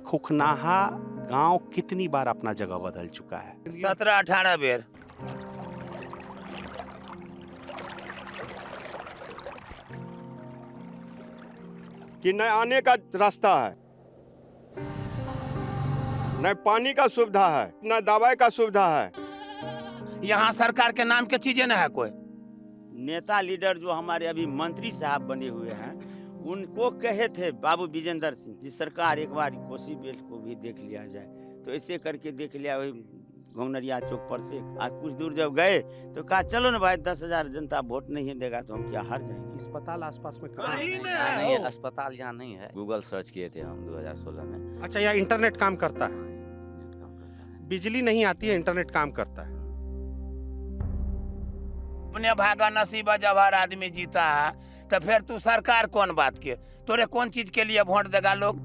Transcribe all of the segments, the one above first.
खुखनाहा गांव कितनी बार अपना जगह बदल चुका है? 17-18 बेर। कि न आने का रास्ता है, न पानी का सुविधा है, न दवाई का सुविधा है। यहाँ सरकार के नाम के चीजें न है कोई। नेता लीडर जो हमारे अभी मंत्री साहब बने हुए हैं, उनको कहे थे बाबू विजेंद्र सिंह जी, सरकार एक बार कोसी बेल्ट को भी देख लिया जाए। तो ऐसे करके देख लिया, वही घोंगनरिया चौक पर से आज कुछ दूर जब गए तो कहा चलो ना भाई, 10,000 जनता वोट नहीं देगा तो हम क्या हार जाएंगे। अस्पताल आसपास में कहाँ है? नहीं है, अस्पताल यहाँ नहीं है। गूगल सर्च किए थे हम 2016 में। अच्छा, यहाँ इंटरनेट काम करता है? नेट काम करता है। बिजली नहीं आती है, इंटरनेट काम करता है। अपने भागा नसीब जब हर आदमी जीता है तो फिर तू सरकार कौन बात के, तोरे कौन चीज के लिए वोट देगा लोग।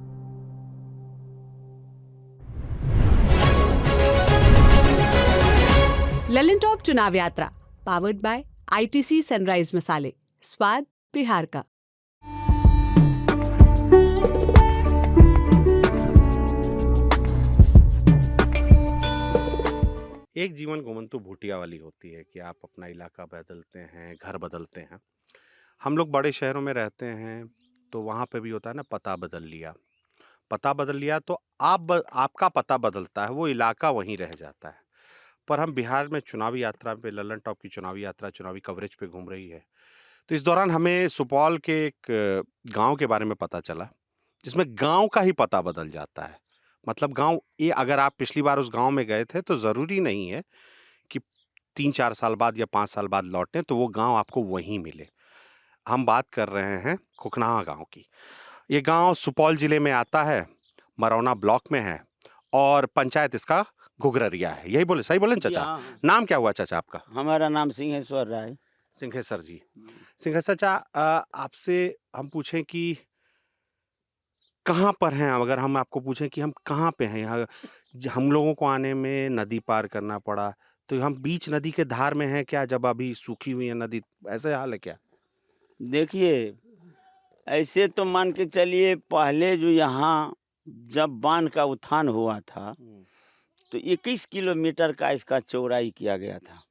ललन टॉप चुनाव यात्रा पावर्ड बाय आईटीसी सनराइज मसाले, स्वाद बिहार का। एक जीवन घुमंतु भूटिया वाली होती है कि आप अपना इलाका बदलते हैं, घर बदलते हैं। हम लोग बड़े शहरों में रहते हैं तो वहाँ पे भी होता है ना, पता बदल लिया। पता बदल लिया तो आपका पता बदलता है, वो इलाका वहीं रह जाता है। पर हम बिहार में चुनावी यात्रा पे, ललन टॉप की चुनावी यात्रा, चुनावी कवरेज पे घूम रही है। तो इस दौरान हमें सुपौल के एक गांव के बारे में पता चला, जिसमें गांव का ही पता बदल जाता है। मतलब गांव ये, अगर आप पिछली बार उस गांव में गए थे तो ज़रूरी नहीं है कि 3-4 साल बाद या 5 साल बाद लौटें तो वो गांव आपको वहीं मिले। हम बात कर रहे हैं खुखनाहा गांव की। ये गांव सुपौल जिले में आता है, मरौना ब्लॉक में है और पंचायत इसका घुघररिया है। यही बोले, सही बोले ना चाचा? हाँ, नाम क्या हुआ चाचा आपका? हमारा नाम सिंहेश्वर राय। सिंहेश्वर जी। सिंहेश्वर चाचा, आपसे हम पूछें कि कहाँ पर हैं? अगर हम आपको पूछें कि हम कहाँ पे हैं, यहाँ हम लोगों को आने में नदी पार करना पड़ा, तो हम बीच नदी के धार में हैं क्या? जब अभी सूखी हुई है नदी, ऐसे हाल है क्या? देखिए, ऐसे तो मान के चलिए, पहले जो यहाँ जब बांध का उत्थान हुआ था तो 21 किलोमीटर का इसका चौड़ाई किया गया था।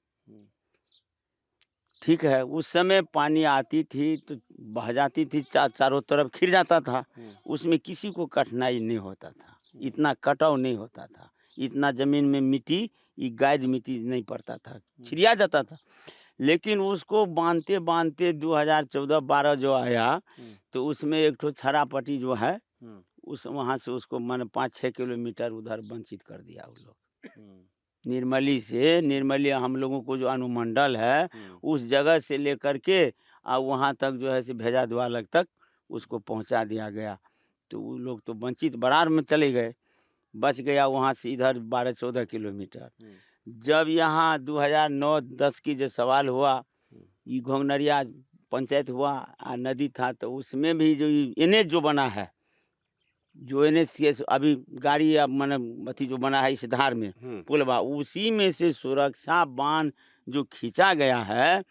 ठीक है, उस समय पानी आती थी तो बह जाती थी, चारों तरफ खिर जाता था। उसमें किसी को कठिनाई नहीं होता था, इतना कटाव नहीं होता था, इतना जमीन में मिट्टी, ये गाज मिट्टी नहीं पड़ता था, छिड़िया जाता था। लेकिन उसको बांधते बांधते 2014-12 जो आया तो उसमें एक ठो छरापट्टी जो है, उस वहाँ से उसको मैंने 5-6 किलोमीटर उधर वंचित कर दिया वो लोग। निर्मली हम लोगों को जो अनुमंडल है उस जगह से लेकर के वहाँ तक जो है से भेजा द्वारक तक उसको पहुँचा दिया गया। तो वो लोग तो वंचित बरार में चले गए, बच गया वहाँ से इधर 12-14 किलोमीटर। जब यहाँ 2009-10 की जो सवाल हुआ, ये घोंगनरिया पंचायत हुआ नदी था, तो उसमें भी जो एनएच जो बना है, जो NHCS अभी गाड़ी अब मैंने अथी जो बना है इस धार में पुलवा, उसी में से सुरक्षा बांध जो खींचा गया है,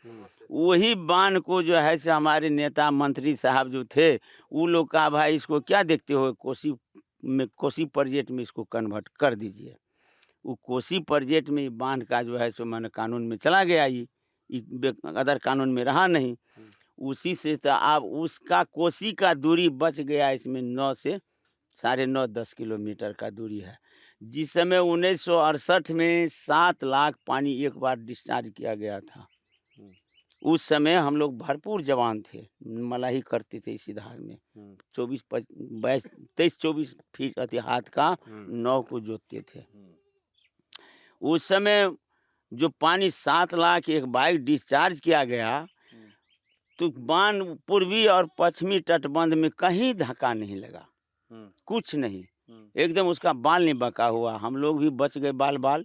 वही बांध को जो है से हमारे नेता मंत्री साहब जो थे, वो लोग का भाई इसको क्या देखते हो, कोसी प्रोजेक्ट में इसको कन्वर्ट कर दीजिए। वो कोसी प्रोजेक्ट में बांध का जो है सो मैंने कानून में चला गया, ये अदर कानून में रहा नहीं। उसी से तो अब उसका कोसी का दूरी बच गया, इसमें 9 से 9.5-10 किलोमीटर का दूरी है। जिस समय 1968 में 7 लाख पानी एक बार डिस्चार्ज किया गया था, उस समय हम लोग भरपूर जवान थे, मलाही करते थे इसी धार में। 23-24 फीट अति हाथ का नाव को जोतते थे। उस समय जो पानी 7 लाख एक बार डिस्चार्ज किया गया, तो बांध पूर्वी और पश्चिमी तटबंध में कहीं धक्का नहीं लगा, कुछ नहीं, एकदम उसका बाल नहीं बका हुआ। हम लोग भी बच गए, बाल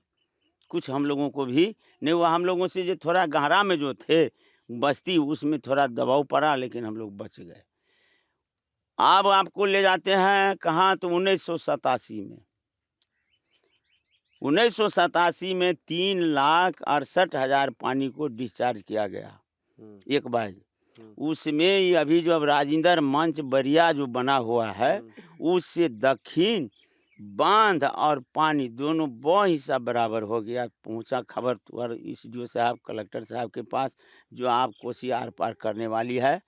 कुछ हम लोगों को भी नहीं हुआ। हम लोगों से जो थोड़ा गहरा में जो थे बस्ती, उसमें थोड़ा दबाव पड़ा, लेकिन हम लोग बच गए। अब आपको ले जाते हैं कहाँ, तो 1987 में 1987 में 3,68,000 पानी को डिस्चार्ज किया गया एक बार। उसमें ये अभी जो अब राजेंद्र मंच बरिया जो बना हुआ है, उससे दक्षिण बांध और पानी दोनों बहुत हिस्सा बराबर हो गया। पहुंचा खबर तुअर एसडीओ साहब, कलेक्टर साहब के पास, जो आप कोसी आर पार करने वाली है।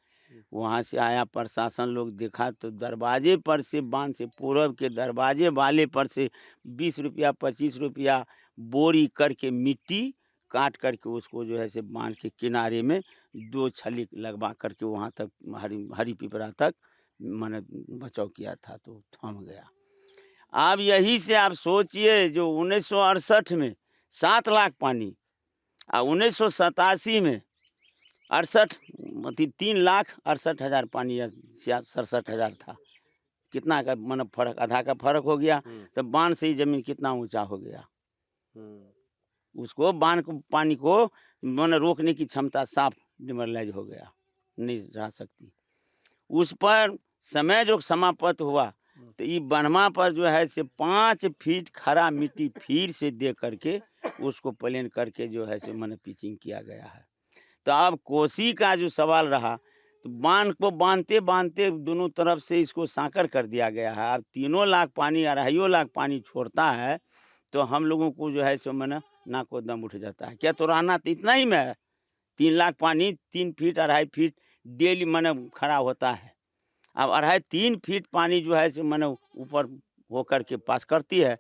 वहाँ से आया प्रशासन लोग, देखा तो दरवाजे पर से, बांध से पूरब के दरवाजे वाले पर से 20 रुपया 25 रुपया बोरी करके मिट्टी काट करके उसको जो है से बांध के किनारे में 2 छली लगवा करके वहाँ तक हरी पिपरा तक मैंने बचाव किया था, तो थम गया। अब यही से आप सोचिए, जो 1968 में 7 लाख पानी और 1987 में 3,68,000 पानी या 67,000 था। कितना का मतलब फर्क, आधा का फर्क हो गया। तो बांध से ही जमीन कितना ऊंचा हो गया। उसको बांध को पानी को मैंने रोकने की क्षमता साफ डिमोरलाइज हो गया, नहीं जा सकती। उस पर समय जो समाप्त हुआ, तो ये बनमा पर जो है से 5 फीट खरा मिट्टी फिर से दे करके उसको प्लेन करके जो है से मैंने पिचिंग किया गया है। तो अब कोसी का जो सवाल रहा, तो बांध को बांधते बांधते दोनों तरफ से इसको सांकर कर दिया गया है। अब 3 लाख पानी, 2.5 लाख पानी छोड़ता है, तो हम लोगों को जो है सो मैंने नाको दम उठ जाता है। क्या तो रहना तो इतना ही में है। 3 लाख पानी 3 फीट 2.5 फीट डेली मैंने खड़ा होता है। अब 2.5-3 फीट पानी जो है सो मैंने ऊपर होकर के पास करती है,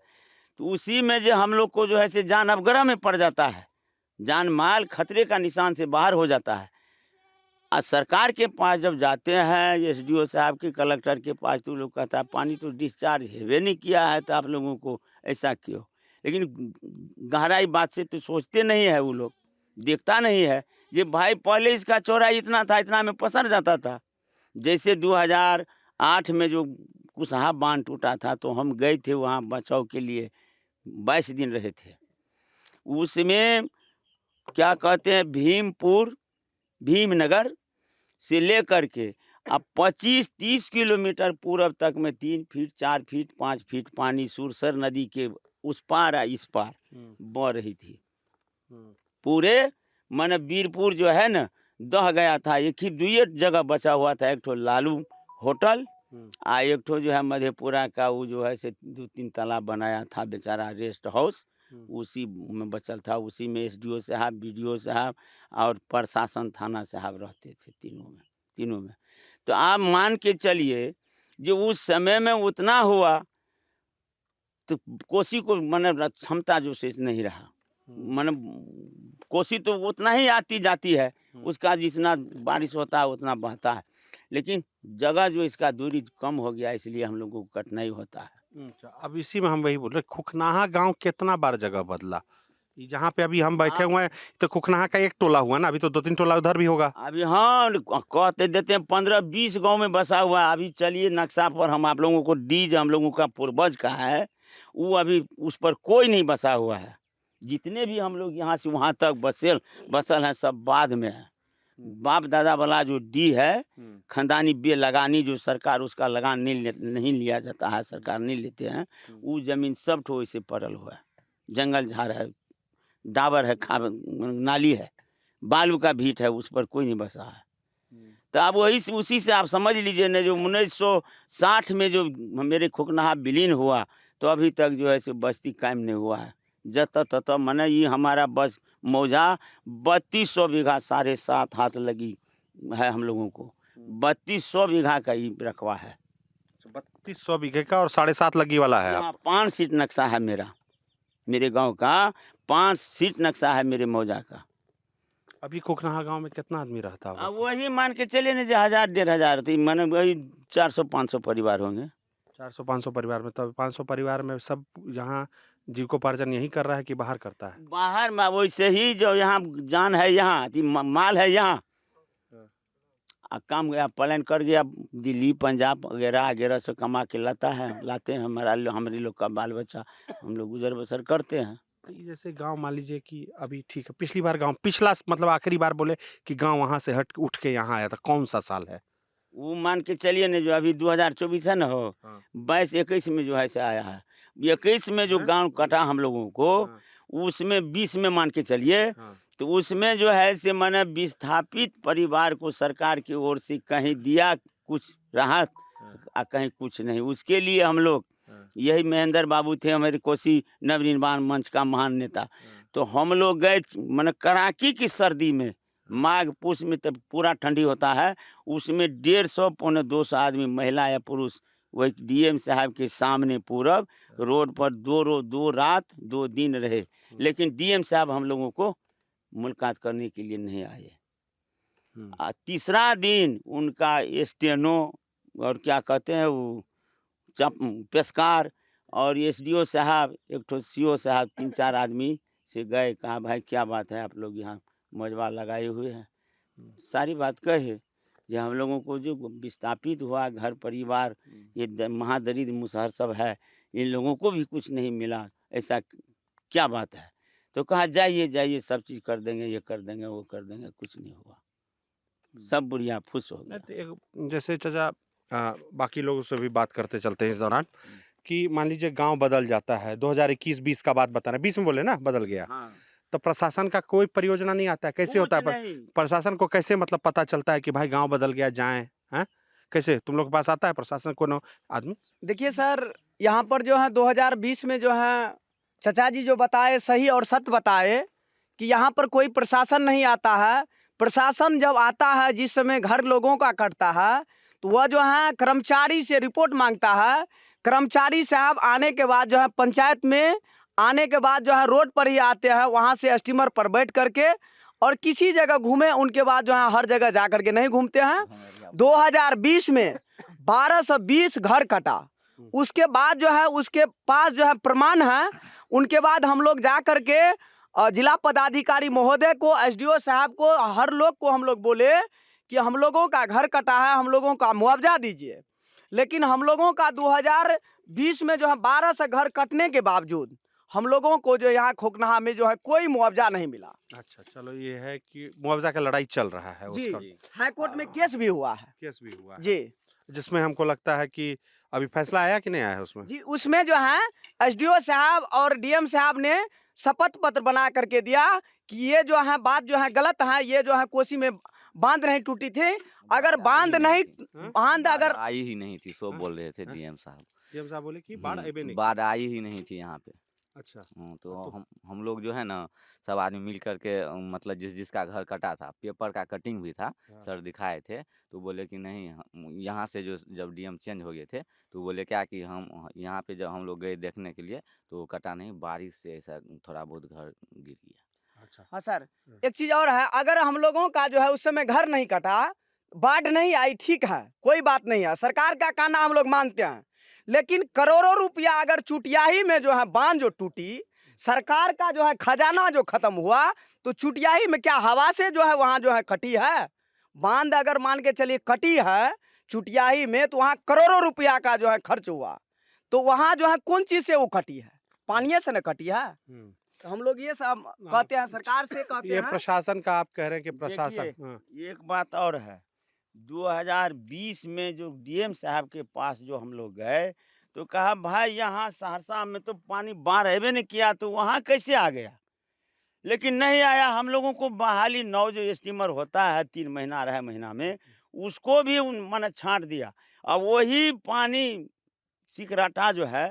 तो उसी में जो हम लोग को जो है से जान अवगरा में पड़ जाता है, जान माल खतरे का निशान से बाहर हो जाता है। और सरकार के पास जब जाते हैं, एसडीओ साहब के, कलेक्टर के पास, तो लोग कहता है पानी तो डिस्चार्ज हेवे नहीं किया है, तो आप लोगों को ऐसा क्यों। लेकिन गहराई बात से तो सोचते नहीं है वो लोग, देखता नहीं है कि भाई पहले इसका चौड़ाई इतना था, इतना में पसर जाता था। जैसे 2008 में जो कुसहा बांध टूटा था, तो हम गए थे वहाँ बचाव के लिए, 22 दिन रहे थे। उसमें क्या कहते हैं, भीमनगर से लेकर के अब 25-30 किलोमीटर पूरब तक में 3 फीट 4 फीट 5 फीट पानी सुरसर नदी के उस पार या इस पार बह रही थी। पूरे मन बीरपुर जो है ना दह गया था। एक ही 2 जगह बचा हुआ था, एक ठो लालू होटल आ एक ठो जो है मधेपुरा का वो जो है से 2-3 तालाब बनाया था बेचारा रेस्ट हाउस, उसी में बचल था। उसी में एसडीओ साहब, बीडीओ साहब और प्रशासन थाना साहब रहते थे, तीनों में। तो आप मान के चलिए, जो उस समय में उतना हुआ, तो कोसी को मन क्षमता जो से नहीं रहा। मन कोसी तो उतना ही आती जाती है, उसका जितना बारिश होता है उतना बहता है, लेकिन जगह जो इसका दूरी कम हो गया, इसलिए हम लोगों को कठिनाई होता है। अच्छा, अब इसी में हम वही बोल रहे, खुखनाहा गांव कितना बार जगह बदला। ये जहाँ पे अभी हम बैठे हुए हैं, तो खुखनाहा का एक टोला हुआ ना, अभी तो 2-3 टोला उधर भी होगा। अभी हाँ कहते देते हैं 15-20 गांव में बसा हुआ है। अभी चलिए नक्शा पर हम आप लोगों को डीज हम लोगों का पूर्वज का है, वो अभी उस पर कोई नहीं बसा हुआ है। जितने भी हम लोग यहाँ से वहाँ तक बसल हैं, सब बाद में है। बाप दादा वाला जो डी है, खानदानी बे लगानी, जो सरकार उसका लगान नहीं लिया जाता है, सरकार नहीं लेते हैं, वो जमीन सब ठो ऐसे पड़ल हुआ है। जंगल झाड़ है, डाबर है, नाली है, बालू का भीट है, उस पर कोई नहीं बसा है। तो अब उसी से आप समझ लीजिए ना, जो 1960 में जो मेरे खुखनाहा विलीन हुआ, तो अभी तक जो है सो बस्ती कायम नहीं हुआ है। जत तत मने ये हमारा बस मौजा 3200 बीघा 7.5 हाथ लगी है हम लोगों को। 3200 बीघा का ही रकबा है। 3200 बीघे का और 7.5 लगी वाला है। यहाँ 5 सीट नक्शा है मेरा, मेरे गांव का 5 सीट नक्शा है मेरे मौजा का। अभी खुखनाहा गांव में कितना आदमी रहता है? वही मान के चले ना, जो 1000-1500 थी, मैंने वही 400-500 परिवार होंगे। 400-500 परिवार में, तो 500 परिवार में सब यहाँ जीविकोपार्जन यही कर रहा है कि बाहर करता है? बाहर में वैसे ही जो यहाँ जान है, यहाँ माल है, यहाँ काम गया प्लान कर गया दिल्ली पंजाब वगैरह से कमा के लाते हैं। हमारे लोग का बाल बच्चा, हम लोग गुजर बसर करते हैं। जैसे गांव मान लीजिए कि अभी ठीक है, पिछली बार गांव, पिछला मतलब आखिरी बार बोले कि गांव वहां से उठ के यहाँ आया था, कौन सा साल है वो मान के चलिए ना, जो अभी 2024 है ना, हो 22-21 में जो है से आया है। 21 में जो गांव कटा हम लोगों को, उसमें 20 में मान के चलिए, तो उसमें जो है से मैंने विस्थापित परिवार को सरकार की ओर से कहीं दिया कुछ राहत और कहीं कुछ नहीं। उसके लिए हम लोग यही महेंद्र बाबू थे हमारे कोसी नवनिर्माण मंच का महान नेता। तो हम लोग गए मैंने कड़ाकी की सर्दी में, माघ पुष में तब पूरा ठंडी होता है, उसमें 150 पौने 200 आदमी महिला या पुरुष वही डीएम साहब के सामने पूरब रोड पर 2 रात 2 दिन रहे। लेकिन डीएम साहब हम लोगों को मुलाकात करने के लिए नहीं आए। तीसरा दिन उनका स्टेनो और क्या कहते हैं वो पेशकार और एसडीओ साहब, एक ठो सीओ साहब, 3-4 आदमी से गए, कहा भाई क्या बात है आप लोग यहाँ मजबा लगाए हुए हैं। सारी बात कहे जो हम लोगों को जो विस्थापित हुआ घर परिवार, ये महादरिद्र मुसहर सब है, इन लोगों को भी कुछ नहीं मिला, ऐसा क्या बात है। तो कहा जाइए जाइए सब चीज़ कर देंगे, ये कर देंगे वो कर देंगे, कुछ नहीं हुआ, सब बुढ़िया फुस हो गया। जैसे चाचा बाकी लोगों से भी बात करते चलते हैं इस दौरान कि मान लीजिए गांव बदल जाता है, 2021-20 का बात बता रहे हैं, 20 में बोले ना बदल गया, हाँ। तो प्रशासन का कोई परियोजना नहीं आता है, कैसे होता है? प्रशासन को कैसे मतलब पता चलता है कि भाई गांव बदल गया जाएं, हैं? कैसे तुम लोग के पास आता है प्रशासन को आदमी? देखिए सर, यहाँ पर जो है 2020 में जो है चचा जी जो बताए सही और सत्य बताए कि यहाँ पर कोई प्रशासन नहीं आता है। प्रशासन जब आता है जिस समय घर लोगों का कटता है तो वह जो है कर्मचारी से रिपोर्ट मांगता है। कर्मचारी साहब आने के बाद जो है पंचायत में आने के बाद जो है रोड पर ही आते हैं, वहाँ से स्टीमर पर बैठ करके और किसी जगह घूमे, उनके बाद जो है हर जगह जा करके नहीं घूमते हैं। 2020 में 1220 घर कटा, उसके बाद जो है उसके पास जो है प्रमाण है। उनके बाद हम लोग जा करके जिला पदाधिकारी महोदय को, एसडीओ साहब को, हर लोग को हम लोग बोले कि हम लोगों का घर कटा है, हम लोगों का मुआवजा दीजिए। लेकिन हम लोगों का 2020 में जो है 1200 घर कटने के बावजूद हम लोगों को जो यहाँ खोखनाहा में जो है कोई मुआवजा नहीं मिला। अच्छा, चलो ये है कि मुआवजा का लड़ाई चल रहा है जी, उसका। हाई कोर्ट में केस भी हुआ है। केस भी हुआ है जी, जिसमें हमको लगता है कि अभी फैसला आया कि नहीं आया है उसमें? जी उसमें जो है एसडीओ साहब और डीएम साहब ने शपथ पत्र बना करके दिया कि ये जो है बात जो है गलत है, ये जो है कोसी में बांध नहीं टूटी थी, अगर बांध अगर आई ही नहीं थी, सो बोल रहे थे डीएम साहब। डीएम साहब बोले कि बाढ़ अबे नहीं। बाढ़ आई ही नहीं थी यहाँ पे। अच्छा, तो हम लोग जो है ना सब आदमी मिल करके मतलब जिसका घर कटा था, पेपर का कटिंग भी था, सर दिखाए थे, तो बोले कि नहीं यहाँ से जो जब डीएम चेंज हो गए थे तो बोले क्या कि हम यहाँ पे जब हम लोग गए देखने के लिए तो कटा नहीं, बारिश से ऐसा थोड़ा बहुत घर गिर गया। अच्छा। हाँ सर, एक चीज और है, अगर हम लोगों का जो है उस समय घर नहीं कटा, बाढ़ नहीं आई, ठीक है, कोई बात नहीं है, सरकार का कहना हम लोग मानते हैं। लेकिन करोड़ों रुपया अगर चुटियाही में जो है बांध जो टूटी, सरकार का जो है खजाना जो खत्म हुआ, तो चुटियाही में क्या हवा से जो है वहाँ जो है कटी है? बांध अगर मान के चलिए कटी है चुटियाही में, तो वहाँ करोड़ों रुपया का जो है खर्च हुआ, तो वहाँ जो है कौन चीज से वो कटी है? पानी से न कटी है। तो हम लोग ये सब कहते हैं, सरकार से कहते ये हैं। प्रशासन का आप कह रहे हैं कि प्रशासन। देखिए, एक बात और है, 2020 में जो डीएम साहब के पास जो हम लोग गए तो कहा भाई यहाँ सहरसा में तो पानी बाढ़ अबे नहीं किया, तो वहाँ कैसे आ गया? लेकिन नहीं आया। हम लोगों को बहाली 9 जो स्टीमर होता है 3 महीना 2.5 महीना में, उसको भी मैंने छांट दिया। अब वही पानी सिकराटा जो है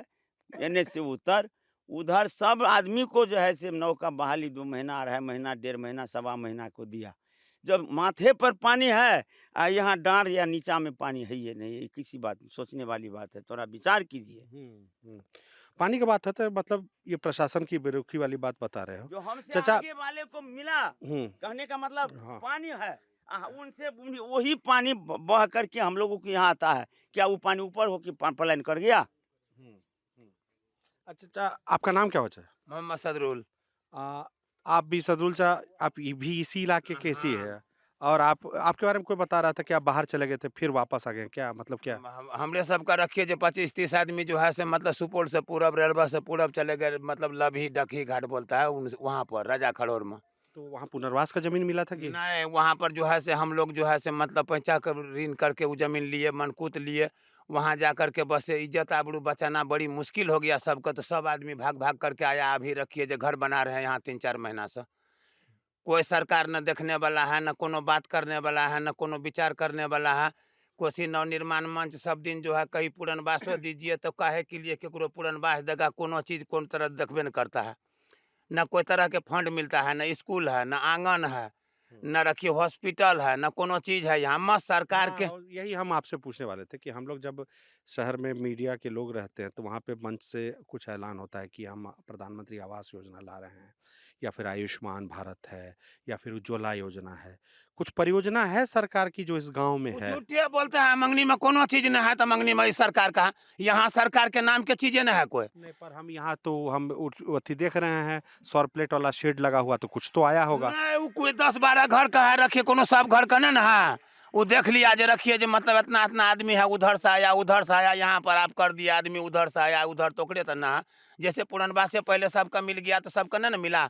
एनएच से उधर सब आदमी को जो है से नौका बहाली 2 महीना 2.5 महीना 1.5 महीना 1.25 महीना को दिया। जब माथे पर पानी है यहाँ डांड या नीचा में पानी है ये नहीं, ये किसी बात सोचने वाली बात है, थोड़ा विचार कीजिए। पानी की बात है तो मतलब ये प्रशासन की बेरुखी वाली बात बता रहे हो जो हमसे चाचा। आगे वाले को मिला, कहने का मतलब हाँ। पानी है, उनसे वही पानी बह करके हम लोगों को यहाँ आता है। क्या वो पानी ऊपर हो कि पलायन कर गया? अच्छा, आपका नाम क्या बचा? मोहम्मद सदरुल। आप भी सदरुल चा, आप भी इसी इलाके के ही है, और आपके बारे में कोई बता रहा था कि आप बाहर चले गए थे फिर वापस आ गए, क्या मतलब क्या? हमरे सबका रखिए जो 25-30 आदमी जो है से मतलब सुपौल से पूरब, रेलवा से पूरब चले गए, मतलब लभी डकही घाट बोलता है वहाँ पर राजा खड़ोर में। तो वहाँ पुनर्वास का जमीन मिला था कि नहीं? वहाँ पर जो है से हम लोग जो है से मतलब पैंचा कर ऋण करके वो जमीन लिए, मनकूत लिए, वहाँ जा करके बस इज्जत आबरू बचाना बड़ी मुश्किल हो गया सबका, तो सब आदमी भाग भाग करके आया। अभी रखिए जो घर बना रहे हैं यहाँ 3-4 महीना से, कोई सरकार न देखने वाला है, न कोनो बात करने वाला है, न कोनो विचार करने वाला है। कोसी नवनिर्माण मंच सब दिन जो है कहीं पुरनवासो दीजिए तो काहे के लिए केकरो पुरनवास देगा, कोनो चीज कौन तरह देखबे न करता है। न कोई तरह के फंड मिलता है, न स्कूल है, न आंगन है, न रखिए हॉस्पिटल है, न कोनो चीज है यहाँ। मस्त सरकार के और यही हम आपसे पूछने वाले थे कि हम लोग जब शहर में मीडिया के लोग रहते हैं तो वहाँ पे मंच से कुछ ऐलान होता है कि हम प्रधानमंत्री आवास योजना ला रहे हैं, या फिर आयुष्मान भारत है, या फिर उज्ज्वला योजना है। कुछ परियोजना है सरकार की जो इस गांव में वो है? झूठे बोलते हैं मंगनी में कोनो चीज न है, तो मंगनी में इस सरकार का है। यहाँ सरकार के नाम के चीजें न है कोई। नहीं, पर हम यहाँ तो हम अथी देख रहे हैं, सौर प्लेट वाला शेड लगा हुआ, तो कुछ तो आया होगा। नहीं, वो कोई 10-12 घर का है, रखिए कोनो सब घर का नहीं है। वो देख लिया जे रखिए जे मतलब इतना इतना आदमी है, उधर से आया उधर से आया, यहाँ पर आप कर दिया आदमी उधर से आया उधर, तो ओकरे तो ना। जैसे पुरनवास से पहले सबका मिल गया तो सबका नहीं ना मिला।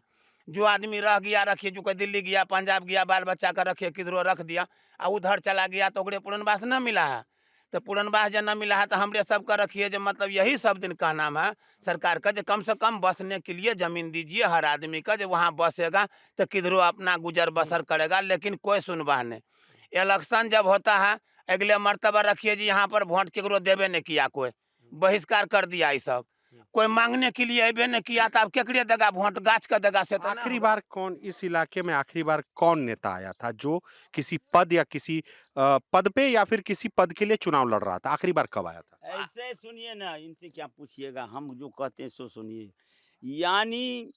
जो आदमी रह गया रखिए, जो कोई दिल्ली गया पंजाब गया बाल बच्चा का रखिए किधरो रख दिया, और उधर चला गया तो ओकरे पुरनवास न मिला है। तो पुरनवास जब न मिला है तो हमरे सबका रखिए जो मतलब यही सब दिन का नाम है सरकार का, जो कम से कम बसने के लिए जमीन दीजिए हर आदमी का, जो वहाँ बसेगा तो किधरो अपना गुजर बसर करेगा। लेकिन कोई सुनवाह नहीं। इलेक्शन जब होता है अगले मर्तबा रखिए जी यहाँ पर वोट केकरो देवे नहीं किया, कोई बहिष्कार कर दिया। ये सब कोई मांगने के लिए अबे नहीं किया, तो अब केकरे देगा वोट, गाछ का देगा से तो ना आखिरी होगा। बार कौन इस इलाके में आखिरी बार कौन नेता आया था जो किसी पद या किसी पद पे या फिर किसी पद के लिए चुनाव लड़ रहा था? आखिरी बार कब आया था? ऐसे सुनिए ना, इनसे क्या पूछिएगा, हम जो कहते हैं सो सुनिए। यानी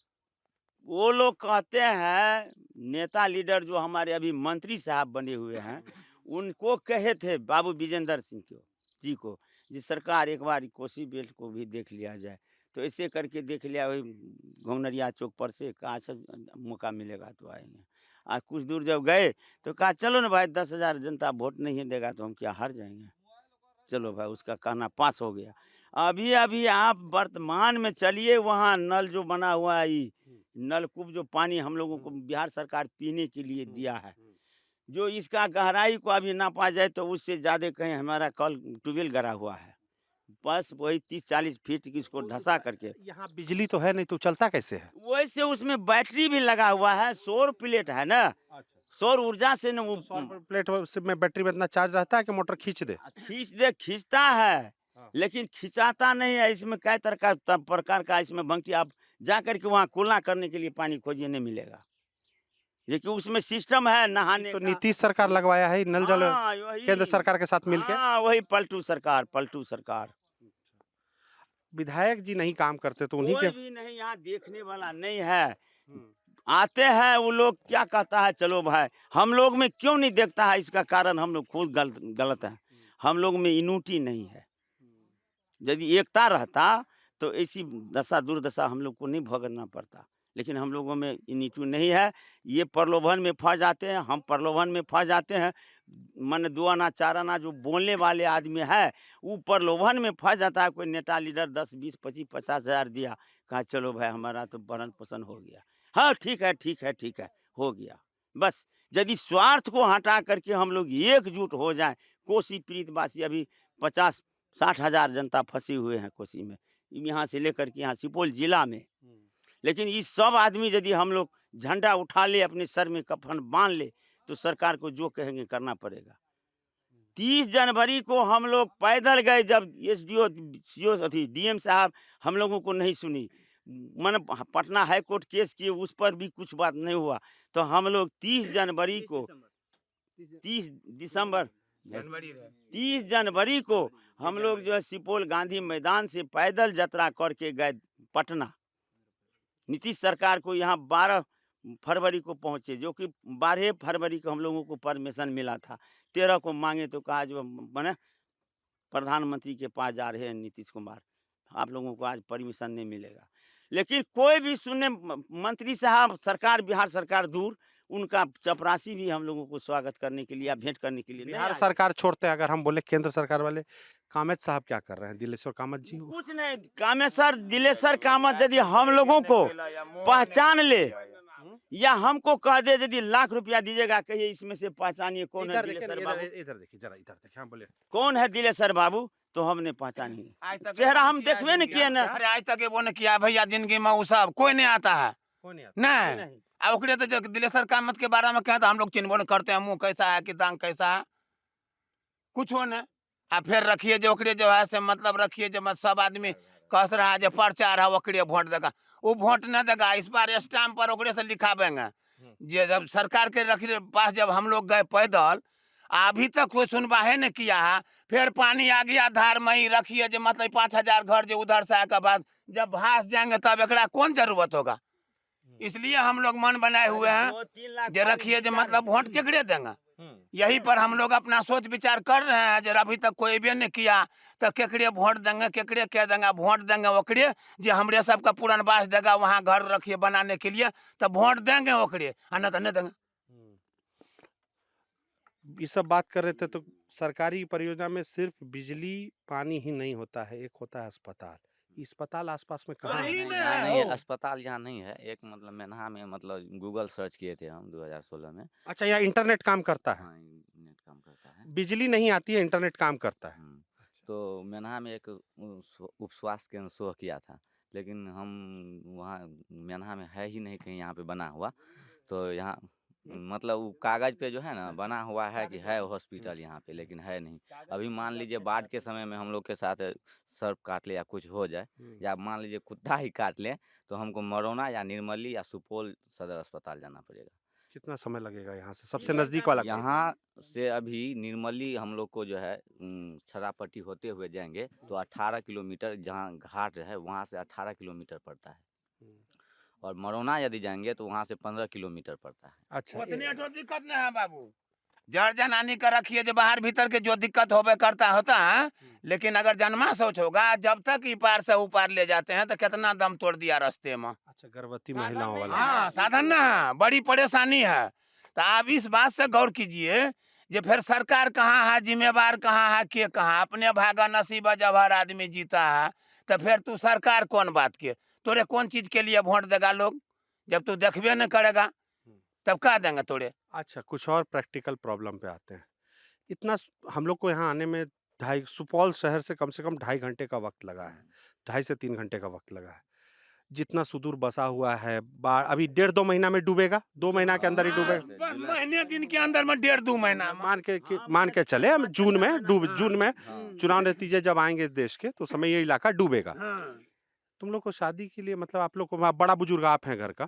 वो लोग कहते हैं, नेता लीडर जो हमारे अभी मंत्री साहब बने हुए हैं, उनको कहे थे बाबू विजेंद्र सिंह जी को, जी सरकार एक बार कोसी बेल्ट को भी देख लिया जाए। तो ऐसे करके देख लिया, वही घोंगनरिया चौक पर से कहा अच्छा मौका मिलेगा तो आएंगे। आज कुछ दूर जब गए तो कहा चलो ना भाई, 10,000 जनता वोट नहीं देगा तो हम क्या हार जाएंगे। चलो भाई, उसका कहना पास हो गया। अभी अभी आप वर्तमान में चलिए, वहाँ नल जो बना हुआ है, ये नलकूप जो पानी हम लोगों को बिहार सरकार पीने के लिए दिया है, जो इसका गहराई को अभी नापा जाए तो उससे ज़्यादा कहीं हमारा कल ट्यूबवेल गड़ा हुआ है। बस वही 30-40 फीट की इसको ढसा करके, यहाँ बिजली तो है नहीं, तो चलता कैसे है? वैसे उसमें बैटरी भी लगा हुआ है, सौर प्लेट है ना, सौर ऊर्जा से न वो सौर प्लेट में बैटरी में इतना चार्ज रहता है कि मोटर खींच दे? खींचता है, हाँ। लेकिन खिंचाता नहीं है। इसमें कई तरह का प्रकार का इसमें भंगटी, आप जा करके वहाँ कुल्ला करने के लिए पानी खोजिए, नहीं मिलेगा। लेकिन उसमें सिस्टम है नहाने तो का। नीतीश सरकार लगवाया है नल जल, हाँ, वही। केंद्र सरकार के साथ मिलके। हाँ, वही पलटू सरकार। विधायक जी नहीं काम करते तो उन्हीं कोई के भी नहीं यहाँ देखने वाला नहीं है। आते हैं वो लोग, क्या कहता है चलो भाई, हम लोग में क्यों नहीं देखता है, इसका कारण हम लोग खुद गलत है। हम लोग में यूनिटी नहीं है। यदि एकता रहता तो ऐसी दशा दुर्दशा हम लोग को नहीं भोगना पड़ता, लेकिन हम लोगों में यूनिटी नहीं है। ये प्रलोभन में फंस जाते हैं, हम प्रलोभन में फंस जाते हैं। मन दो आना चार आना जो बोलने वाले आदमी है, वो प्रलोभन में फंस जाता है। कोई नेता लीडर 10, 20, 25, 50,000 दिया, कहा चलो भाई हमारा तो भरण पोषण हो गया, हाँ ठीक है हो गया। बस यदि स्वार्थ को हटा करके हम लोग एकजुट हो जाए, कोसी पीड़ितवासी अभी 50-60 हजार जनता फंसी हुए हैं कोसी में, यहाँ से लेकर के यहाँ सुपौल जिला में। लेकिन ये सब आदमी यदि हम लोग झंडा उठा ले, अपने सर में कफन बांध ले, तो सरकार को जो कहेंगे करना पड़ेगा। 30 जनवरी को हम लोग पैदल गए, जब एसडीओ अथी डीएम साहब हम लोगों को नहीं सुनी, मन पटना हाई कोर्ट केस किए, उस पर भी कुछ बात नहीं हुआ। तो हम लोग 30 जनवरी को 30 जनवरी को हम लोग जो है सुपौल गांधी मैदान से पैदल यात्रा करके गए पटना। नीतीश सरकार को यहाँ 12 फरवरी को पहुँचे, जो कि 12 फरवरी को हम लोगों को परमिशन मिला था। 13 को मांगे तो कहा जो बने प्रधानमंत्री के पास जा रहे हैं नीतीश कुमार, आप लोगों को आज परमिशन नहीं मिलेगा। लेकिन कोई भी सुनने, मंत्री साहब सरकार, बिहार सरकार दूर, उनका चपरासी भी हम लोगों को स्वागत करने के लिए, भेंट करने के लिए नहीं बिहार आए। सरकार छोड़ते हैं, अगर हम बोले केंद्र सरकार वाले, कामत साहब क्या कर रहे हैं? दिलेश्वर कामत जी कुछ नहीं, कामेश्वर दिलेश्वर कामत यदि हम लोगों को पहचान ले या हमको कह दे यदि लाख रुपया दीजिएगा, कहिए इसमें से पहचानिए कौन है दिलेश्वर बाबू, इधर देखिए जरा, इधर देखिए, हम बोले कौन है दिलेश्वर बाबू, तो हमने पहचानी। आज तक चेहरा हम किया देखबे न नहीं किए ना। अरे आज तक वो ने किया भैया, जिंदगी में वो सब कोई नहीं आता है। कौन नहीं आता? नहीं, अब ओकरे तो जो दिलेश्वर कामत के बारे में कहते हम लोग चिन्हबो नहीं करते हैं, मुंह कैसा है कि दांग कैसा है। कुछ हो न आ फिर रखिए जो ओकरे जो है से मतलब रखिए जो सब आदमी कस रहा है जो पर्चा रहा ओकरे वोट देगा, वो वोट न देगा। इस बार स्टाम्प पर ओकरे से लिखावेंगे जे जब सरकार के रखिए पास जब हम लोग गए पैदल, अभी तक कोई सुनवाई न किया है। फिर पानी आ गया धार में ही रखिए जो मतलब 5,000 घर जो उधर से आके बाद जब भास जाएंगे तब एकरा कौन जरूरत होगा। इसलिए हम लोग मन बनाए हुए हैं जो रखिए जो मतलब वोट केकरे देंगे। यही पर हम लोग अपना सोच विचार कर रहे हैं जो अभी तक कोई भी नहीं किया तो केकरे वोट देंगे, केकरे कह देंगे वोट देंगे ओकरे जो हमरे सबका पुनर्वास देगा वहाँ घर रखिए बनाने के लिए, तो वोट देंगे ओकरे आ न तो नहीं देंगे। ये सब बात कर रहे थे तो सरकारी परियोजना में सिर्फ बिजली पानी ही नहीं होता है, एक होता है अस्पताल। अस्पताल आसपास में कहाँ वही है? न यहाँ नहीं है, हो। अस्पताल यहाँ नहीं है। एक मतलब मेनहा में मतलब गूगल सर्च किए थे हम 2016 में। अच्छा, यहाँ इंटरनेट काम करता है, हाँ, नेट काम करता है। बिजली नहीं आती है, इंटरनेट काम करता है। तो मेनहा में एक उप स्वास्थ्य केंद्र शुरू किया था, लेकिन हम वहाँ मेनहा में है ही नहीं कहीं यहाँ पे बना हुआ। तो यहाँ मतलब वो कागज पे जो है ना बना हुआ है कि है हॉस्पिटल यहाँ पे, लेकिन है नहीं। अभी मान लीजिए बाढ़ के समय में हम लोग के साथ सर्प काट ले या कुछ हो जाए, या मान लीजिए कुत्ता ही काट ले, तो हमको मरौना या निर्मली या सुपौल सदर अस्पताल जाना पड़ेगा। कितना समय लगेगा यहाँ से? सबसे नजदीक वाला कौन? यहाँ से अभी निर्मली हम लोग को जो है छरापट्टी होते हुए जाएंगे तो 18 किलोमीटर, जहाँ घाट है वहाँ से 18 किलोमीटर पड़ता है। और मरौना यदि जाएंगे तो वहाँ से 15 किलोमीटर पड़ता है। अच्छा, उतने तो दिक्कत नहीं है बाबू। जड़ जनानी का रखिए जो बाहर भीतर के जो दिक्कत होबे करता होता है, लेकिन अगर जन्मा सोच होगा जब तक ई पार से ऊपार ले जाते हैं तो कितना दम तोड़ दिया रास्ते में। अच्छा, गर्भवती महिलाओं वाला। हाँ साधन ना है, बड़ी परेशानी है। तो आप इस बात से गौर कीजिए जो फिर सरकार कहाँ है, जिम्मेवार कहाँ है, के कहाँ। अपने भागा नसीबा जब हर आदमी जीता है तो फिर तू सरकार कौन बात के, तोरे कौन चीज के लिए वोट देगा लोग जब तू देखबे न करेगा तब का देंगे तोरे। अच्छा, कुछ और प्रैक्टिकल प्रॉब्लम पे आते हैं। इतना हम लोग को यहाँ आने में सुपौल शहर से कम 2.5 घंटे का वक्त लगा है, 2.5 से 3 घंटे का वक्त लगा है। जितना सुदूर बसा हुआ है, बाढ़ अभी 1.5-2 महीना में डूबेगा, 2 महीना के अंदर ही डूबेगा। बस महीने दिन के अंदर में 1.5-2 महीना में। मान के चले हम जून में चुनाव नतीजे जब आएंगे देश के तो समय ये इलाका डूबेगा। तुम लोग को शादी के लिए मतलब आप लोग को बड़ा बुजुर्ग आप हैं घर का,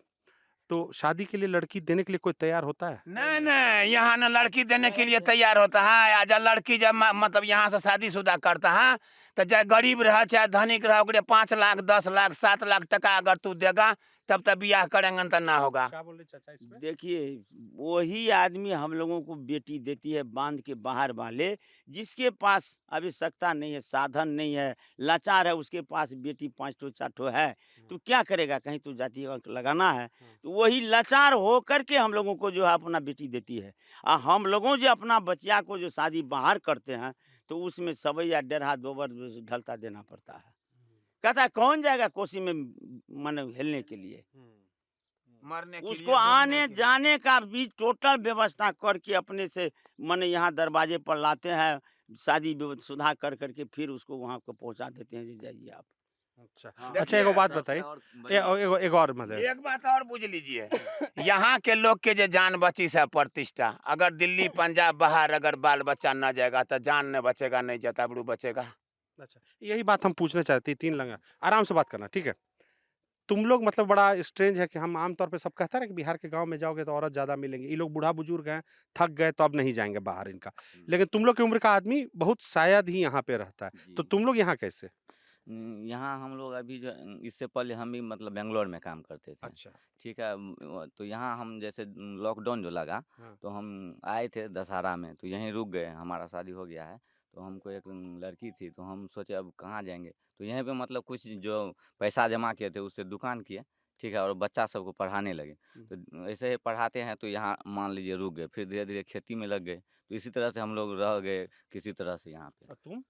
तो शादी के लिए लड़की देने के लिए कोई तैयार होता है? नहीं नहीं, यहाँ न लड़की देने के लिए तैयार होता है। या जब लड़की जब मतलब यहाँ से शादीशुदा करता है तो चाहे गरीब रहे चाहे धनिक रहे ओकरे 5 लाख 10 लाख 7 लाख टका अगर तू देगा तब तक ब्याह करेंगे तो ना होगा। क्या बोल रहे चाचा इसमें? देखिए, वही आदमी हम लोगों को बेटी देती है बांध के बाहर वाले, जिसके पास आवश्यकता नहीं है, साधन नहीं है, लाचार है, उसके पास बेटी 5 ठो 4 ठो है, तो क्या करेगा? कहीं तो जाति अंक लगाना है, तो वही लाचार हो करके हम लोगों को जो है अपना बेटी देती है। हम लोगों जो अपना बच्चिया को जो शादी बाहर करते हैं तो उसमें सवैया डेढ़ा दोबर ढलता देना पड़ता है। कहता है कौन जाएगा कोसी में मन हेलने के लिए? मरने के उसको लिए, आने डूबने के लिए। जाने का भी टोटल व्यवस्था करके अपने से मन यहाँ दरवाजे पर लाते हैं, शादी सुधा कर करके फिर उसको वहाँ को पहुँचा देते हैं, जी जाइए आप। अच्छा, हाँ। अच्छा, एगो बात सबसे बताइए। और एक और मतलब एक बात और बुझ लीजिए, यहाँ के लोग के जो जान बची से प्रतिष्ठा, अगर दिल्ली पंजाब बाहर अगर बाल बच्चा न जाएगा तो जान न बचेगा, नहीं जताबड़ू बचेगा। अच्छा, यही बात हम पूछना चाहते हैं। 3 लंगा आराम से बात करना, ठीक है? तुम लोग मतलब बड़ा स्ट्रेंज है कि हम आमतौर पे सब कहता है ना कि बिहार के गांव में जाओगे तो औरत ज्यादा मिलेंगी, ये लोग बूढ़ा बुजुर्ग हैं, थक गए तो अब नहीं जाएंगे बाहर इनका, लेकिन तुम लोग की उम्र का आदमी बहुत शायद ही यहाँ पे रहता है, तो तुम लोग यहाँ कैसे? यहाँ हम लोग अभी जो इससे पहले हम भी मतलब बेंगलोर में काम करते थे। अच्छा, ठीक है, तो यहाँ हम जैसे लॉकडाउन जो लगा हाँ। तो हम आए थे दशहरा में, तो यहीं रुक गए। हमारा शादी हो गया है, तो हमको एक लड़की थी, तो हम सोचे अब कहाँ जाएंगे, तो यहीं पे मतलब कुछ जो पैसा जमा किए थे उससे दुकान किए, ठीक है, और बच्चा सबको पढ़ाने लगे। तो ऐसे ही पढ़ाते हैं तो यहाँ मान लीजिए रुक गए, फिर धीरे धीरे खेती में लग गए, तो इसी तरह से हम लोग रह गए किसी तरह से यहाँ पे। और तुम?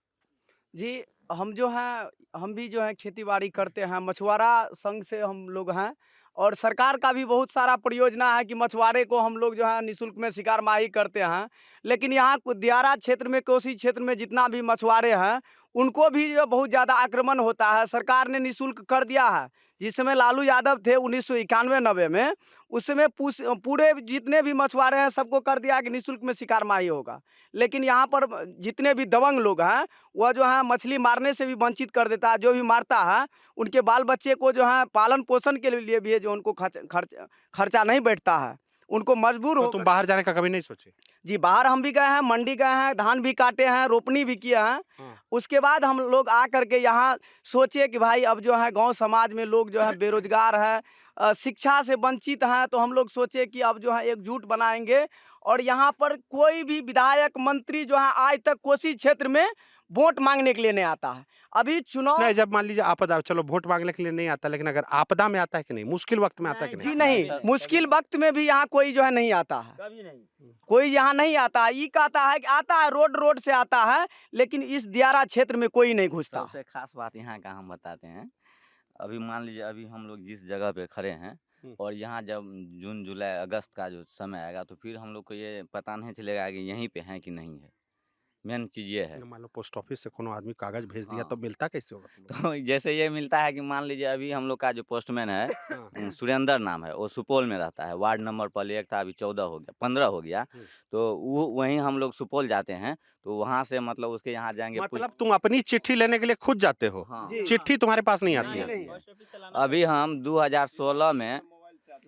जी, हम जो हैं हम भी जो है खेती बाड़ी करते हैं, मछुआरा संघ से हम लोग हैं। और सरकार का भी बहुत सारा परियोजना है कि मछुआरे को हम लोग जो है निःशुल्क में शिकार माही करते हैं। लेकिन यहाँ दियारा क्षेत्र में, कोसी क्षेत्र में जितना भी मछुआरे हैं उनको भी जो बहुत ज़्यादा आक्रमण होता है। सरकार ने निःशुल्क कर दिया है। जिस समय लालू यादव थे 1991-90 में, उस समय पूरे जितने भी मछुआरे हैं सबको कर दिया कि निःशुल्क में शिकार माही होगा। लेकिन यहाँ पर जितने भी दबंग लोग हैं वह जो है मछली मारने से भी वंचित कर देता है। जो भी मारता है उनके बाल बच्चे को जो है पालन पोषण के लिए भी जो उनको खर्चा नहीं बैठता है, उनको मजबूर तो हो। तुम बाहर जाने का कभी नहीं सोचे? जी, बाहर हम भी गए हैं, मंडी गए हैं, धान भी काटे हैं, रोपनी भी किए हैं। हाँ। उसके बाद हम लोग आ करके यहाँ सोचे कि भाई अब जो है गांव समाज में लोग जो है बेरोजगार है, शिक्षा से वंचित हैं, तो हम लोग सोचे कि अब जो है एकजुट बनाएंगे। और यहाँ पर कोई भी विधायक मंत्री जो है आज तक कोसी क्षेत्र में वोट मांगने के लिए नहीं आता है। अभी चुनाव नहीं, जब मान लीजिए आपदा, चलो वोट मांगने के लिए नहीं आता, लेकिन अगर आपदा में आता है कि नहीं, मुश्किल वक्त में आता है कि जी नहीं? नहीं, मुश्किल वक्त में भी यहाँ कोई जो है नहीं आता है। कभी नहीं। कोई यहाँ नहीं आता है। ये कहता है कि आता है, रोड से आता है, लेकिन इस दियारा क्षेत्र में कोई नहीं घुसता। सबसे खास बात यहाँ का हम बताते हैं। अभी मान लीजिए अभी हम लोग जिस जगह पे खड़े हैं और यहाँ जब जून जुलाई अगस्त का जो समय आएगा तो फिर हम लोग को ये पता नहीं चलेगा कि यहीं पे हैं कि नहीं है। मेन चीज़ ये है। मान लो पोस्ट ऑफिस से कोनो आदमी कागज भेज दिया हाँ। तो मिलता कैसे होगा तुम लोग? तो जैसे ये मिलता है कि मान लीजिए अभी हम लोग का जो पोस्टमैन है हाँ। सुरेंद्र नाम है, वो सुपौल में रहता है। वार्ड नंबर पहले 1 था, अभी 14 हो गया, 15 हो गया। तो वो वहीं हम लोग सुपौल जाते हैं, तो वहाँ से मतलब उसके यहाँ जाएंगे। मतलब तुम अपनी चिट्ठी लेने के लिए खुद जाते हो? हाँ। जी। चिट्ठी तुम्हारे पास नहीं आती नहीं, है? नहीं। अभी हम 2016 में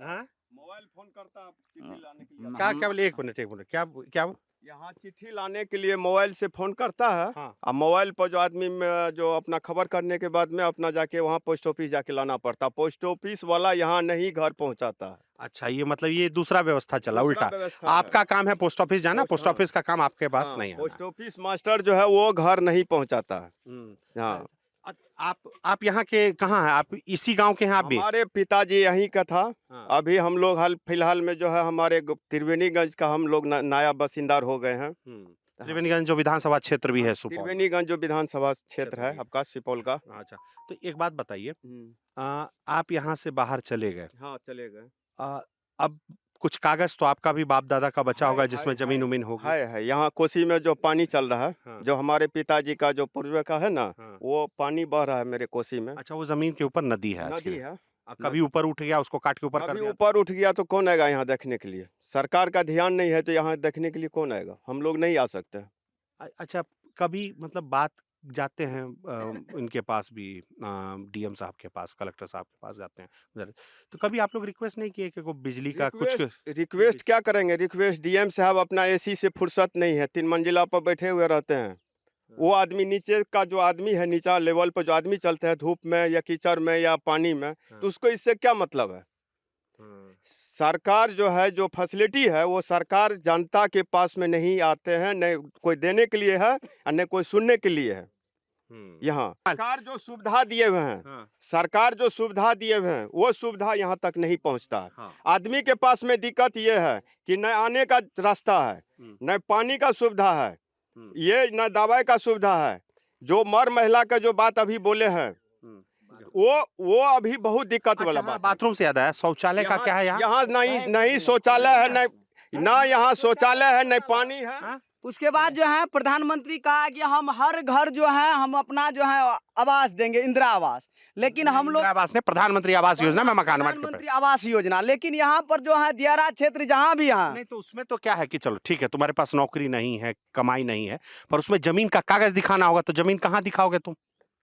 हाँ? मोबाइल फोन करता है चिट्ठी लाने के लिए। क्या हम- क्या बोले? एक मिनट, क्या? यहाँ चिट्ठी लाने के लिए मोबाइल से फोन करता है। हाँ। और मोबाइल पर जो आदमी में जो अपना खबर करने के बाद में अपना जाके वहाँ पोस्ट ऑफिस जाके लाना पड़ता। पोस्ट ऑफिस वाला यहाँ नहीं घर पहुँचाता है। अच्छा, ये मतलब ये दूसरा व्यवस्था चला दूसरा उल्टा। व्यवस्था है। आपका काम है पोस्ट ऑफिस जाना, पोस्ट हाँ। ऑफिस का काम आपके पास हाँ, नहीं पोस्ट है। ऑफिस मास्टर जो है वो घर नहीं पहुँचाता है। हाँ, आप यहाँ के कहाँ हैं? आप इसी गांव के हैं आप भी? हमारे पिताजी यहीं का था। हाँ। अभी हम लोग हाल फिलहाल में जो है हमारे त्रिवेणीगंज का हम लोग नया बासिंदार हो गए हैं। त्रिवेणीगंज जो विधानसभा क्षेत्र भी है सुपौल। त्रिवेणीगंज जो विधानसभा क्षेत्र क्षेत्र है भी। आपका सुपौल का। अच्छा, तो एक बात बताइए, आप यहाँ से बाहर चले गए, हाँ, चले गए। अब कुछ कागज तो आपका भी बाप दादा का बचा है, होगा है, जिसमें है, जमीन उमीन होगी। है यहाँ कोसी में जो पानी चल रहा है, हाँ। जो हमारे पिताजी का जो पूर्व का है ना, हाँ। वो पानी बह रहा है मेरे कोसी में। अच्छा, वो जमीन के ऊपर नदी है आज के नदी लिए। है। कभी ऊपर उठ गया, उसको काट के ऊपर कर अभी दिया। ऊपर उठ गया तो कौन आएगा यहाँ देखने के लिए? सरकार का ध्यान नहीं है तो यहाँ देखने के लिए कौन आएगा? हम लोग नहीं आ सकते। अच्छा, कभी मतलब बात जाते हैं इनके पास भी, डीएम साहब के पास, कलेक्टर साहब के पास जाते हैं उधर, तो कभी आप लोग रिक्वेस्ट नहीं किए कि कोई बिजली का कुछ? रिक्वेस्ट क्या करेंगे? रिक्वेस्ट डीएम साहब अपना एसी से फुर्सत नहीं है, 3 मंजिला पर बैठे हुए रहते हैं। वो आदमी नीचे का जो आदमी है, नीचा लेवल पर जो आदमी चलते हैं धूप में या कीचड़ में या पानी में, तो उसको इससे क्या मतलब है? सरकार जो है, जो फैसिलिटी है वो सरकार जनता के पास में नहीं आते हैं, न कोई देने के लिए है और न कोई सुनने के लिए है। यहाँ सरकार जो सुविधा दिए हुए हैं, सरकार जो सुविधा दिए हुए हैं वो सुविधा यहाँ तक नहीं पहुँचता है। हाँ। आदमी के पास में दिक्कत ये है कि न आने का रास्ता है, न पानी का सुविधा है, ये न दवाई का सुविधा है। जो मर महिला का जो बात अभी बोले हैं वो अभी बहुत दिक्कत वाला बात है। बाथरूम से याद आया, शौचालय का क्या है यहाँ? यहाँ नहीं शौचालय है, ना यहाँ शौचालय है, न पानी है। उसके बाद जो है प्रधानमंत्री कहा कि हम हर घर जो है हम अपना जो है आवास देंगे, इंदिरा आवास। लेकिन हम लोग इंदिरा आवास ने प्रधानमंत्री आवास योजना में मकान बांट के प्रधानमंत्री आवास योजना, लेकिन यहाँ पर जो है दियारा क्षेत्र जहाँ भी यहाँ नहीं, तो उसमें तो क्या है कि चलो ठीक है, तुम्हारे पास नौकरी नहीं है, कमाई नहीं है, पर उसमें जमीन का कागज दिखाना होगा, तो जमीन कहाँ दिखाओगे तुम?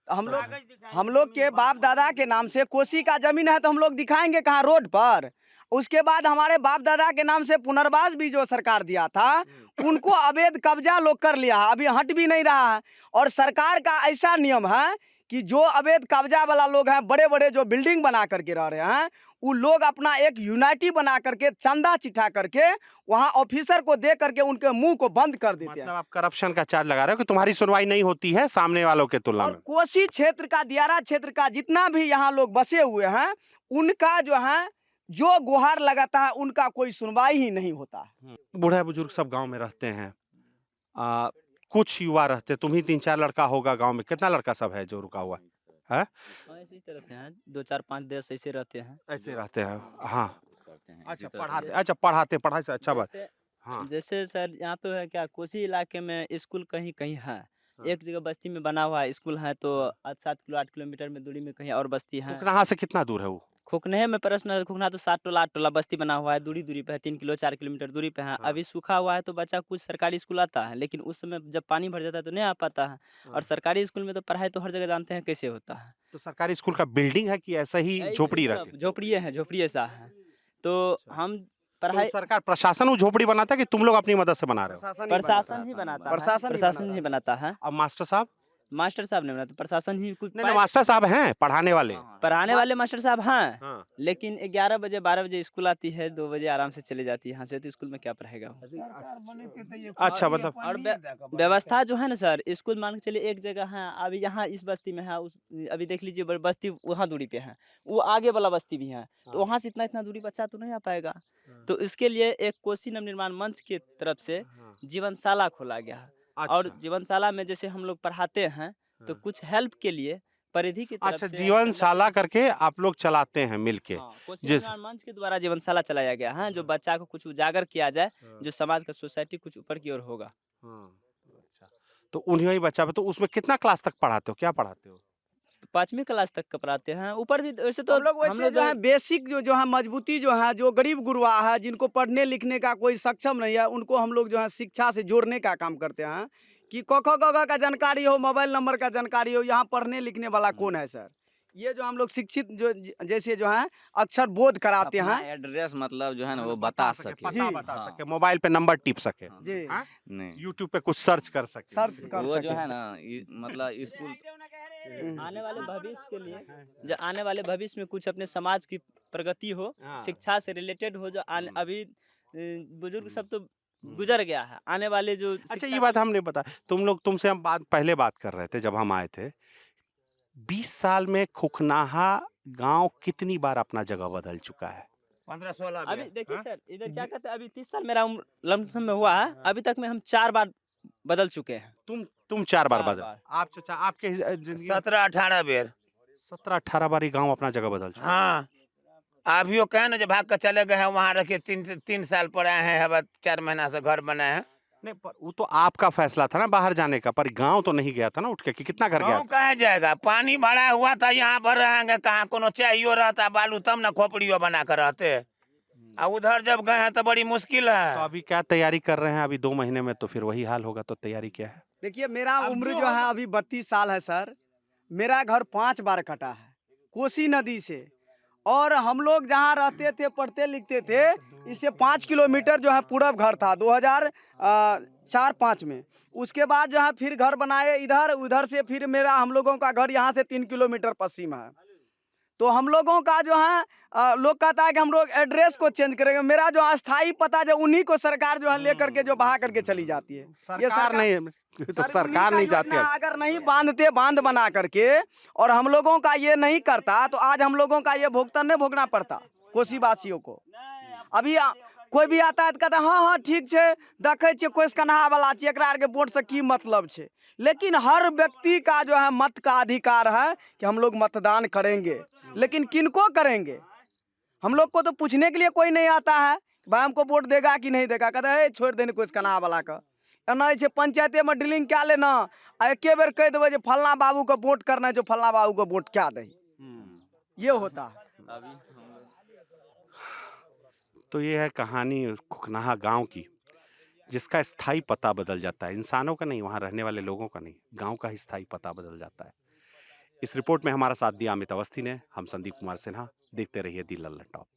हम लोग के बाप दादा के नाम से कोसी का जमीन है, तो हम लोग दिखाएंगे कहाँ? रोड पर। उसके बाद हमारे बाप दादा के नाम से पुनर्वास भी जो सरकार दिया था, उनको अवैध कब्जा लोग कर लिया है, अभी हट भी नहीं रहा है। और सरकार का ऐसा नियम है कि जो अवैध कब्जा वाला लोग हैं, बड़े बड़े जो बिल्डिंग बना करके रह रहे हैं, वो लोग अपना एक यूनिटी बना करके चंदा चिट्ठा करके वहाँ ऑफिसर को दे करके उनके मुंह को बंद कर देते हैं। मतलब आप करप्शन का चार्ज लगा रहे हो कि तुम्हारी सुनवाई नहीं होती है सामने वालों के तुलना और में। कोसी क्षेत्र का, दियारा क्षेत्र का जितना भी यहाँ लोग बसे हुए हैं, उनका जो है जो गुहार लगाता है उनका कोई सुनवाई ही नहीं होता है। बूढ़े बुजुर्ग सब गांव में रहते हैं, कुछ युवा रहते, तुम ही 3-4 लड़का होगा गांव में, कितना लड़का सब है जो रुका हुआ है? हाँ, इसी तरह से हैं 2 4 5 10 ऐसे रहते हैं। ऐसे रहते हैं। हाँ, करते हैं अच्छा इसी तरह से। पढ़ाते, अच्छा पढ़ाते, पढ़ाई से अच्छा बात। जैसे हाँ, जैसे सर यहाँ पे है क्या कोसी इलाके में स्कूल कहीं कहीं है। हाँ। एक जगह बस्ती में बना हुआ है स्कूल है तो 7 किलो 8 किलोमीटर में दूरी में कहीं और बस्ती है। कुकराहा से कितना दूर है वो? खोखनहे में पर्सनल खोखना तो 7 टोला 8 टोला बस्ती बना हुआ है, दूरी दूरी पे है, 3 किलो 4 किलोमीटर दूरी पे है। हाँ। अभी सूखा हुआ है तो बच्चा कुछ सरकारी स्कूल आता है, लेकिन उस समय जब पानी भर जाता है तो नहीं आ पाता है। हाँ। और सरकारी स्कूल में तो पढ़ाई तो हर जगह जानते हैं कैसे होता है। तो सरकारी स्कूल का बिल्डिंग है कि ऐसा ही ऐसे झोपड़ी पूरा रहती है? झोपड़िए हैं, झोपड़िए सा है। तो अच्छा। हम तो पढ़ाई सरकार प्रशासन वो झोपड़ी बनाता है कि तुम लोग अपनी मदद से बना रहे हो? प्रशासन ही बनाता है, प्रशासन ही बनाता है। अब मास्टर साहब? मास्टर साहब नहीं बनाते, प्रशासन ही कुछ नहीं, मास्टर साहब हैं पढ़ाने वाले। हाँ, हाँ। पढ़ाने वाले मास्टर साहब हैं। हाँ। लेकिन 11 बजे 12 बजे स्कूल आती है, 2 बजे आराम से चले जाती है यहाँ से, तो स्कूल में क्या पढ़ेगा वो? अच्छा, मतलब और व्यवस्था जो है ना सर, स्कूल मान के चलिए एक जगह है, अभी यहाँ इस बस्ती में है, उस अभी देख लीजिए बस्ती वहाँ दूरी पे है, वो आगे वाला बस्ती भी है, तो वहाँ से इतना दूरी बच्चा तो नहीं आ पाएगा। तो इसके लिए एक कोसी नवनिर्माण मंच की तरफ से जीवनशाला खोला गया है। और अच्छा। जीवनशाला में जैसे हम लोग पढ़ाते हैं तो कुछ हेल्प के लिए परिधि की तरफ अच्छा, से जीवनशाला करके आप लोग चलाते हैं मिलके। हाँ, कोसी जिस नवनिर्माण मंच के द्वारा जीवनशाला चलाया गया है, जो बच्चा को कुछ उजागर किया जाए, जो समाज का सोसाइटी कुछ ऊपर की ओर होगा। अच्छा, तो उन्हीं बच्चा पे, तो उसमें कितना क्लास तक पढ़ाते हो, क्या पढ़ाते हो? 5वीं क्लास तक का पढ़ाते हैं, ऊपर भी वैसे तो हम लोग वैसे जो है बेसिक जो है मजबूती जो है, जो गरीब गुरबा है, जिनको पढ़ने लिखने का कोई सक्षम नहीं है, उनको हम लोग जो है शिक्षा से जोड़ने का काम करते हैं कि क ख ग घ का जानकारी हो, मोबाइल नंबर का जानकारी हो, यहाँ पढ़ने लिखने वाला कौन है सर। ये जो हम लोग शिक्षित जो जैसे जो है अक्षर बोध कराते अपना हैं। एड्रेस मतलब जो है ना वो बता सके। पता बता हाँ। सके, मोबाइल पे नंबर टिप सके, हाँ। जी हाँ? नहीं, यूट्यूब पे कुछ सर्च कर सके। सर्च कर वो जो सके। है ना मतलब स्कूल आने वाले भविष्य के लिए, जो आने वाले भविष्य में कुछ अपने समाज की प्रगति हो, हाँ। शिक्षा से रिलेटेड हो, जो अभी बुजुर्ग सब तो गुजर गया है, आने वाले जो अच्छा, शिक्षा ये बात हमने बता, तुमसे हम पहले बात कर रहे थे जब हम आए थे। 20 साल में खोखनाहा गांव कितनी बार अपना जगह बदल चुका है? 15-16 अभी देखिए सर, इधर क्या कहते हैं, अभी 30 साल मेरा उम्र लमसम में हुआ है, अभी तक में हम 4 बार बदल चुके हैं। तुम 4 बार 4 बदल। बार। आप चाचा, आपके जिंदगी 17-18 बेर। 17-18 बार ये गांव अपना जगह बदल चुका है। हाँ, अभियो कहे ना जो भाग कर चले गए हैं वहाँ रखे 3 साल पर आए हैं, अब 4 महीना से घर बनाए हैं। नहीं, पर वो तो आपका फैसला था ना बाहर जाने का, पर गांव तो नहीं गया था ना उठ के कि कितना घर गया गाँव कहाँ जाएगा, पानी भरा हुआ था, यहाँ भर रहेंगे कहाँ, कोनो चाहिए रहता बालू तब ना खोपड़ियों बना कर रहते। और उधर जब गए हैं तो बड़ी मुश्किल तो है। अभी क्या तैयारी कर रहे हैं? अभी 2 महीने में तो फिर वही हाल होगा, तो तैयारी क्या है? देखिए मेरा अब उम्र जो जो है अभी 32 साल है सर। मेरा घर 5 बार कटा है कोसी नदी से, और हम लोग जहाँ रहते थे पढ़ते लिखते थे, इससे 5 किलोमीटर जो है पूरब घर था 2004-5 में। उसके बाद जो है फिर घर बनाए इधर, उधर से फिर मेरा हम लोगों का घर यहाँ से 3 किलोमीटर पश्चिम है। तो हम लोगों का जो है लोग कहता है कि हम लोग एड्रेस को चेंज करेंगे। मेरा जो अस्थाई पता जो उन्हीं को सरकार जो है लेकर के जो बहा करके चली जाती है। सरकार नहीं, तो सरकार नहीं जाती है। अगर नहीं बांधते बांध बना करके और हम लोगों का ये नहीं करता तो आज हम लोगों का ये भुगतान नहीं भोगना पड़ता कोसी वासियों को। अभी कोई भी आता है तो कहता है हाँ हाँ ठीक है, देखे छे कोई कन्हा वाला छे, एकरा आर के वोट से की मतलब छे। लेकिन हर व्यक्ति का जो है मत का अधिकार है कि हम लोग मतदान करेंगे, लेकिन किनको करेंगे? हम लोग को तो पूछने के लिए कोई नहीं आता है भाई हमको वोट देगा कि नहीं देगा। कहता है छोड़ देने कोई कन्हा वाला का, एना छे पंचायते में ड्रिलिंग क्या लेना, एके बेर कह देवे जो फलना बाबू को वोट करना है, जो फलना बाबू को वोट क्या दे, ये होता है। अभी हम लोग तो ये है कहानी खोखनाहा गांव की, जिसका स्थायी पता बदल जाता है, इंसानों का नहीं, वहां रहने वाले लोगों का नहीं, गांव का ही स्थायी पता बदल जाता है। इस रिपोर्ट में हमारा साथ दिया अमित अवस्थी ने। हम संदीप कुमार सिन्हा। देखते रहिए दी लल्ला टॉप।